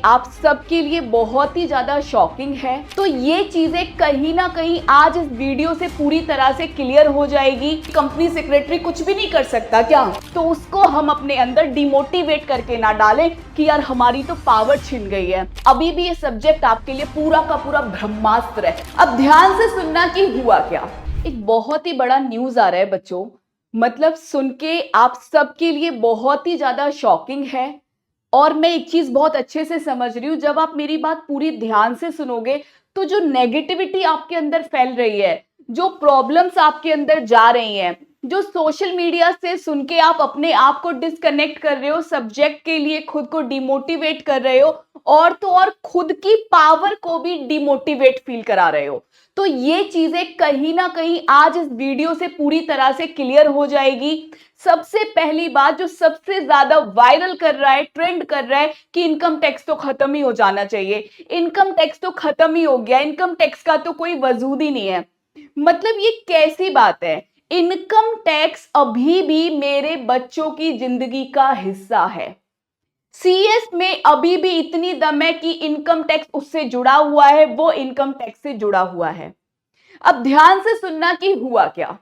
आप सबके लिए बहुत ही ज्यादा शॉकिंग है। तो ये चीजें कहीं ना कहीं आज इस वीडियो से पूरी तरह से क्लियर हो जाएगी। कंपनी सेक्रेटरी कुछ भी नहीं कर सकता क्या? तो उसको हम अपने अंदर डिमोटिवेट करके ना डालें कि यार हमारी तो पावर छिन गई है। अभी भी ये सब्जेक्ट आपके लिए पूरा का पूरा ब्रह्मास्त्र है। अब ध्यान से सुनना कि हुआ क्या। एक बहुत ही बड़ा न्यूज आ रहा है बच्चों, मतलब सुन के आप सबके लिए बहुत ही ज्यादा शॉकिंग है। और मैं एक चीज बहुत अच्छे से समझ रही हूँ, जब आप मेरी बात पूरी ध्यान से सुनोगे तो जो नेगेटिविटी आपके अंदर फैल रही है, जो प्रॉब्लम्स आपके अंदर जा रही हैं, जो सोशल मीडिया से सुन के आप अपने आप को डिस्कनेक्ट कर रहे हो, सब्जेक्ट के लिए खुद को डिमोटिवेट कर रहे हो, और तो और खुद की पावर को भी डिमोटिवेट फील करा रहे हो, तो ये चीजें कहीं ना कहीं आज इस वीडियो से पूरी तरह से क्लियर हो जाएगी। सबसे पहली बात जो सबसे ज्यादा वायरल कर रहा है, ट्रेंड कर रहा है कि इनकम टैक्स तो खत्म ही हो जाना चाहिए। इनकम टैक्स तो खत्म ही हो गया, इनकम टैक्स का तो कोई वजूद ही नहीं है। मतलब ये कैसी बात है? इनकम टैक्स अभी भी मेरे बच्चों की जिंदगी का हिस्सा है। सीएस में अभी भी इतनी दम है कि इनकम टैक्स उससे जुड़ा हुआ है, वो इनकम टैक्स से जुड़ा हुआ है। अब ध्यान से सुनना कि हुआ क्या।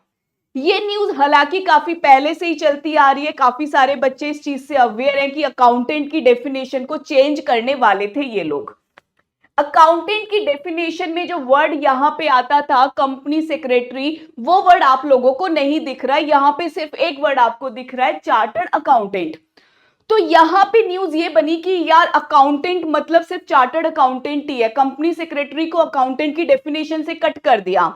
ये न्यूज हालांकि काफी पहले से ही चलती आ रही है, काफी सारे बच्चे इस चीज से अवेयर हैं कि अकाउंटेंट की डेफिनेशन को चेंज करने वाले थे ये लोग। अकाउंटेंट की डेफिनेशन में जो वर्ड यहां पे आता था कंपनी सेक्रेटरी, वो वर्ड आप लोगों को नहीं दिख रहा है। यहां पे सिर्फ एक वर्ड आपको दिख रहा है, चार्टर्ड अकाउंटेंट। तो यहां पे न्यूज ये बनी कि यार अकाउंटेंट मतलब सिर्फ चार्टर्ड अकाउंटेंट ही है, कंपनी सेक्रेटरी को अकाउंटेंट की डेफिनेशन से कट कर दिया।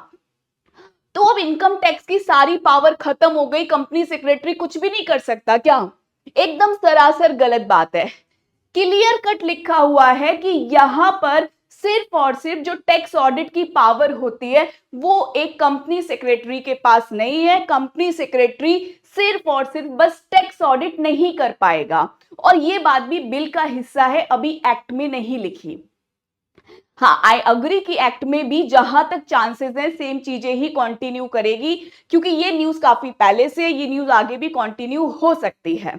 तो अब इनकम टैक्स की सारी पावर खत्म हो गई, कंपनी सेक्रेटरी कुछ भी नहीं कर सकता क्या? एकदम सरासर गलत बात है। क्लियर कट लिखा हुआ है कि यहां पर सिर्फ और सिर्फ जो टैक्स ऑडिट की पावर होती है वो एक कंपनी सेक्रेटरी के पास नहीं है। कंपनी सेक्रेटरी सिर्फ और सिर्फ बस टैक्स ऑडिट नहीं कर पाएगा, और ये बात भी बिल का हिस्सा है, अभी एक्ट में नहीं लिखी। हाँ, आई अग्री कि एक्ट में भी जहां तक चांसेस हैं सेम चीजें ही कंटिन्यू करेगी, क्योंकि ये न्यूज काफी पहले से, ये न्यूज आगे भी कंटिन्यू हो सकती है।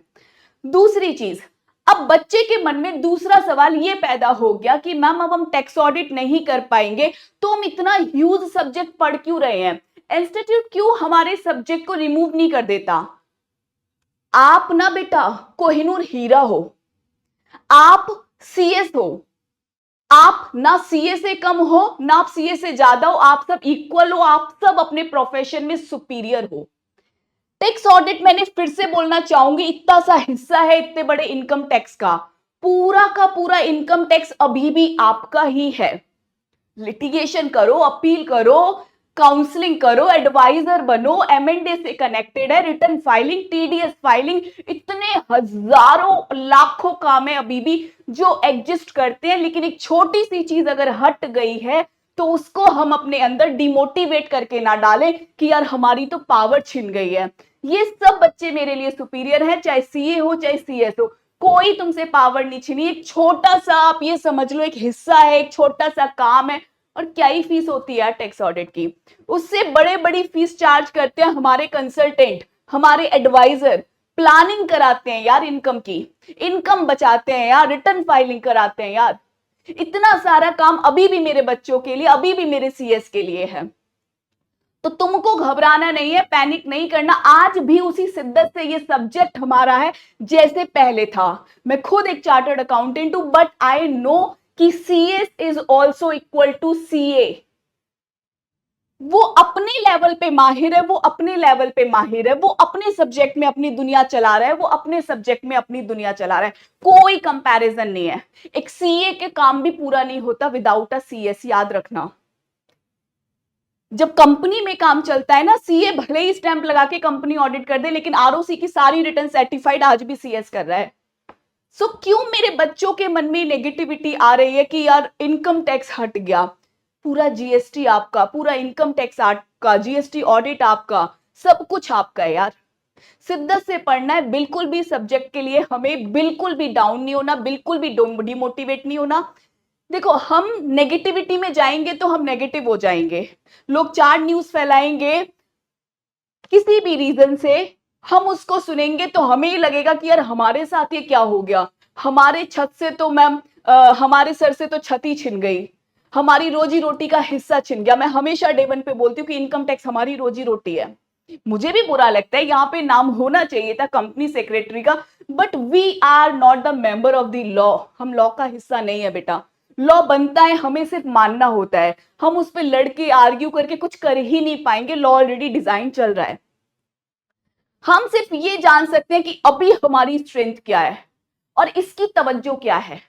दूसरी चीज, अब बच्चे के मन में दूसरा सवाल ये पैदा हो गया कि मैम अब हम टैक्स ऑडिट नहीं कर पाएंगे तो हम इतना ह्यूज सब्जेक्ट पढ़ क्यों रहे हैं? इंस्टीट्यूट क्यों हमारे सब्जेक्ट को रिमूव नहीं कर देता? आप ना बेटा कोहिनूर हीरा हो, आप सीएस हो, आप ना सीए से कम हो ना आप सीए से ज्यादा हो, आप सब इक्वल हो, आप सब अपने प्रोफेशन में सुपीरियर हो। टैक्स ऑडिट, मैंने फिर से बोलना चाहूंगी, इतना सा हिस्सा है इतने बड़े इनकम टैक्स का पूरा इनकम टैक्स अभी भी आपका ही है। लिटिगेशन करो, अपील करो, काउंसलिंग करो, एडवाइजर बनो, एमएनडे से कनेक्टेड है, रिटर्न फाइलिंग, टीडीएस फाइलिंग, इतने हजारों लाखों काम है अभी भी जो एग्जिस्ट करते हैं। लेकिन एक छोटी सी चीज अगर हट गई है तो उसको हम अपने अंदर डिमोटिवेट करके ना डालें कि यार हमारी तो पावर छिन गई है। ये सब बच्चे मेरे लिए सुपीरियर है, चाहे सीए हो चाहे सीएस हो, कोई तुमसे पावर नहीं छिनी। एक छोटा सा आप ये समझ लो एक हिस्सा है, एक छोटा सा काम है, और क्या ही फीस होती है टैक्स ऑडिट की? उससे बड़े बड़ी फीस चार्ज करते हैं हमारे कंसल्टेंट, हमारे एडवाइजर, प्लानिंग कराते हैं यार इनकम की, इनकम बचाते हैं यार, रिटर्न फाइलिंग कराते हैं यार। इतना सारा काम अभी भी मेरे बच्चों के लिए, अभी भी मेरे सीएस के लिए है। तो तुमको घबराना नहीं है, पैनिक नहीं करना। आज भी उसी शिद्दत से ये सब्जेक्ट हमारा है जैसे पहले था। मैं खुद एक चार्टर्ड अकाउंटेंट हूं, बट आई नो कि CS is also equal to CA. वो अपने लेवल पे माहिर है, वो अपने लेवल पे माहिर है, वो अपने सब्जेक्ट में अपनी दुनिया चला रहा है, वो अपने सब्जेक्ट में अपनी दुनिया चला रहा है। कोई कंपैरिजन नहीं है। एक सीए के काम भी पूरा नहीं होता विदाउट अ सीएस, याद रखना। जब कंपनी में काम चलता है ना, सीए भले ही स्टैंप लगा के कंपनी ऑडिट कर दे, लेकिन आरओसी की सारी रिटर्न सर्टिफाइड आज भी सीएस कर रहा है। सो क्यों मेरे बच्चों के मन में नेगेटिविटी आ रही है कि यार इनकम टैक्स हट गया? पूरा जीएसटी आपका, पूरा इनकम टैक्स आपका, जीएसटी ऑडिट आपका, सब कुछ आपका है यार। शिद्दत से पढ़ना है, बिल्कुल भी सब्जेक्ट के लिए हमें बिल्कुल भी डाउन नहीं होना, बिल्कुल भी डिमोटिवेट नहीं होना। देखो, हम नेगेटिविटी में जाएंगे तो हम नेगेटिव हो जाएंगे। लोग चार न्यूज फैलाएंगे किसी भी रीजन से, हम उसको सुनेंगे तो हमें ही लगेगा कि यार हमारे साथ ये क्या हो गया, हमारे छत से तो मैम हमारे सर से तो छत ही छिन गई, हमारी रोजी रोटी का हिस्सा छिन गया। मैं हमेशा डे वन पे बोलती हूँ कि इनकम टैक्स हमारी रोजी रोटी है। मुझे भी बुरा लगता है, यहाँ पे नाम होना चाहिए था कंपनी सेक्रेटरी का, but we are not the member of the law. हम लॉ का हिस्सा नहीं है बेटा। लॉ बनता है, हमें सिर्फ मानना होता है। हम उस पर लड़के आर्ग्यू करके कुछ कर ही नहीं पाएंगे। लॉ ऑलरेडी डिजाइन चल रहा है। हम सिर्फ ये जान सकते हैं कि अभी हमारी स्ट्रेंथ क्या है और इसकी तवज्जो क्या है।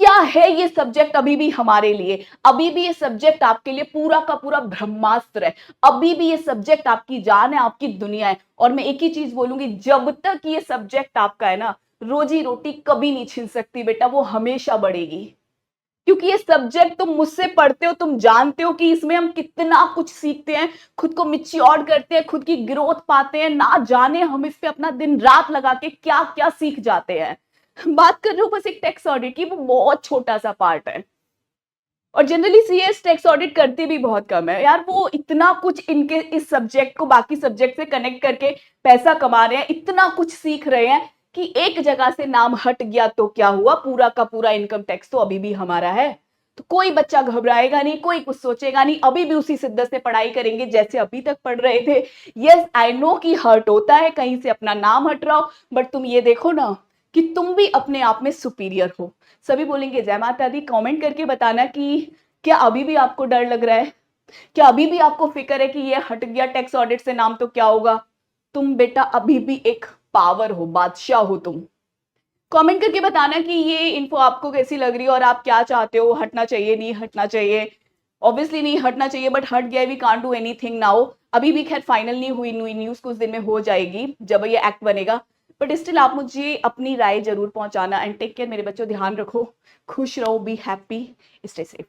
क्या है ये सब्जेक्ट अभी भी हमारे लिए? अभी भी ये सब्जेक्ट आपके लिए पूरा का पूरा ब्रह्मास्त्र है। अभी भी ये सब्जेक्ट आपकी जान है, आपकी दुनिया है। और मैं एक ही चीज बोलूंगी, जब तक ये सब्जेक्ट आपका है ना, रोजी रोटी कभी नहीं छिन सकती बेटा, वो हमेशा बढ़ेगी। क्योंकि ये सब्जेक्ट तुम मुझसे पढ़ते हो, तुम जानते हो कि इसमें हम कितना कुछ सीखते हैं, खुद को मिच्योर करते हैं, खुद की ग्रोथ पाते हैं। ना जाने हम इस पे अपना दिन रात लगा के क्या क्या सीख जाते हैं। बात कर रही हूँ बस एक टैक्स ऑडिट की, वो बहुत छोटा सा पार्ट है। और जनरली सीएस टैक्स ऑडिट करती भी बहुत कम है यार। वो इतना कुछ इनके इस सब्जेक्ट को बाकी सब्जेक्ट से कनेक्ट करके पैसा कमा रहे हैं, इतना कुछ सीख रहे हैं कि एक जगह से नाम हट गया तो क्या हुआ, पूरा का पूरा इनकम टैक्स तो अभी भी हमारा है। तो कोई बच्चा घबराएगा नहीं, कोई कुछ सोचेगा नहीं, अभी भी उसी शिद्दत से पढ़ाई करेंगे जैसे अभी तक पढ़ रहे थे। यस आई नो कि हर्ट होता है, कहीं से अपना नाम हट रहा हो, बट तुम ये देखो ना कि तुम भी अपने आप में सुपीरियर हो। सभी बोलेंगे जय माता दी। कमेंट करके बताना कि क्या अभी भी आपको डर लग रहा है, क्या अभी भी आपको फिक्र है कि ये हट गया टैक्स ऑडिट से नाम तो क्या होगा। तुम बेटा अभी भी एक पावर हो, बादशाह हो तुम। कमेंट करके बताना कि ये इन्फो आपको कैसी लग रही है और आप क्या चाहते हो, हटना चाहिए नहीं हटना चाहिए। ऑब्वियसली नहीं हटना चाहिए, बट हट गया, we can't do anything now. अभी भी खैर फाइनल नहीं हुई, न्यूज कुछ दिन में हो जाएगी जब ये एक्ट बनेगा। बट स्टिल आप मुझे अपनी राय जरूर पहुंचाना। एंड टेक केयर मेरे बच्चों, ध्यान रखो, खुश रहो, बी हैप्पी, स्टे सेफ।